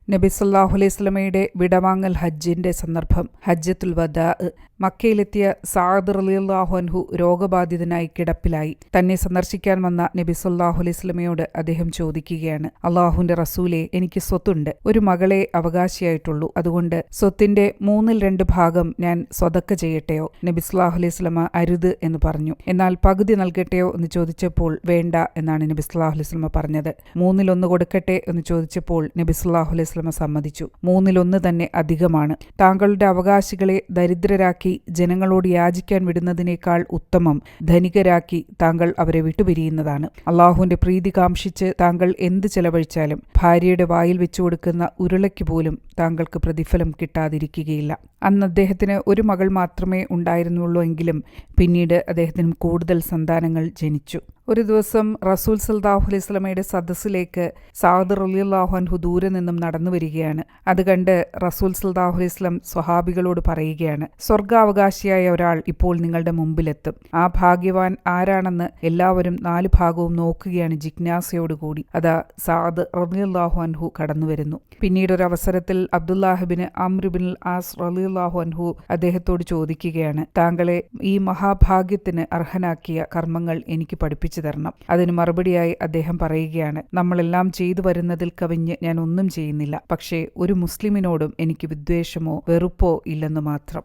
നബി സല്ലല്ലാഹു അലൈഹി വസല്ലമയുടെ വിടവാങ്ങൽ ഹജ്ജിന്റെ സന്ദർഭം. ഹജ്ജത്തുൽ വദാ. മക്കയിലെത്തിയ സഅദ് റളിയല്ലാഹു അൻഹു രോഗബാധിതനായി കിടപ്പിലായി. തന്നെ സന്ദർശിക്കാൻ വന്ന നബി സല്ലല്ലാഹു അലൈഹി വസല്ലമയോട് അദ്ദേഹം ചോദിക്കുകയാണ്, അള്ളാഹുവിന്റെ റസൂലേ, എനിക്ക് സ്വത്തുണ്ട്, ഒരു മകളെ അവകാശിയായിട്ടുള്ളൂ, അതുകൊണ്ട് സ്വത്തിന്റെ 2/3 ഭാഗം ഞാൻ സ്വതക്ക ചെയ്യട്ടെയോ? നബി സല്ലല്ലാഹു അലൈഹി വസല്ലമ അരുത് എന്ന് പറഞ്ഞു. എന്നാൽ പകുതി നൽകട്ടെയോ എന്ന് ചോദിച്ചപ്പോൾ വേണ്ട എന്നാണ് നബി സല്ലല്ലാഹു അലൈഹി വസല്ലമ പറഞ്ഞത്. 1/3 കൊടുക്കട്ടെ എന്ന് ചോദിച്ചപ്പോൾ നബി സല്ലല്ലാഹു അലൈഹി വസല്ലമ സമ്മതിച്ചു. 1/3 തന്നെ അധികമാണ്. താങ്കളുടെ അവകാശികളെ ദരിദ്രരാക്കി ജനങ്ങളോട് യാചിക്കാൻ വിടുന്നതിനേക്കാൾ ഉത്തമം ധനികരാക്കി താങ്കൾ അവരെ വിട്ടുപിരിയുന്നതാണ്. അള്ളാഹുവിന്റെ പ്രീതി കാംക്ഷിച്ച് താങ്കൾ എന്ത് ചെലവഴിച്ചാലും ഭാര്യയുടെ വായിൽ വെച്ചു കൊടുക്കുന്ന ഉരുളയ്ക്ക് പോലും താങ്കൾക്ക് പ്രതിഫലം കിട്ടാതിരിക്കുകയില്ല. അന്ന് അദ്ദേഹത്തിന് ഒരു മകൾ മാത്രമേ ഉണ്ടായിരുന്നുള്ളൂ എങ്കിലും പിന്നീട് അദ്ദേഹത്തിന് കൂടുതൽ സന്താനങ്ങൾ ജനിച്ചു. ഒരു ദിവസം റസൂൽ സല്ലല്ലാഹു അലൈഹി വസല്ലമയുടെ സദസ്സിലേക്ക് സഅദ് റളിയല്ലാഹു അൻഹു ദൂരെ നിന്നും നടന്നു വരികയാണ്. അത് കണ്ട് റസൂൽ സല്ലല്ലാഹു അലൈഹി വസല്ലം സ്വഹാബികളോട് പറയുകയാണ്, സ്വർഗാവകാശിയായ ഒരാൾ ഇപ്പോൾ നിങ്ങളുടെ മുമ്പിലെത്തും. ആ ഭാഗ്യവാൻ ആരാണെന്ന് എല്ലാവരും 4 ഭാഗവും നോക്കുകയാണ് ജിജ്ഞാസയോടുകൂടി. അതാ സഅദ് റളിയല്ലാഹു അൻഹു കടന്നു വരുന്നു. പിന്നീട് ഒരു അവസരത്തിൽ അബ്ദുല്ലാഹിബ്നു അംർ ഇബ്നുൽ ആസ് റളിയല്ലാഹു അൻഹു അദ്ദേഹത്തോട് ചോദിക്കുകയാണ്, താങ്കളെ ഈ മഹാഭാഗ്യത്തിന് അർഹനാക്കിയ കർമ്മങ്ങൾ എനിക്ക് പഠിപ്പിച്ചു തരണം. അതിന് മറുപടിയായി അദ്ദേഹം പറയുകയാണ്, നമ്മളെല്ലാം ചെയ്തു വരുന്നതിൽ കവിഞ്ഞ് ഞാൻ ഒന്നും ചെയ്യുന്നില്ല, പക്ഷേ ഒരു മുസ്ലിമിനോടും എനിക്ക് വിദ്വേഷമോ വെറുപ്പോ ഇല്ലെന്ന് മാത്രം.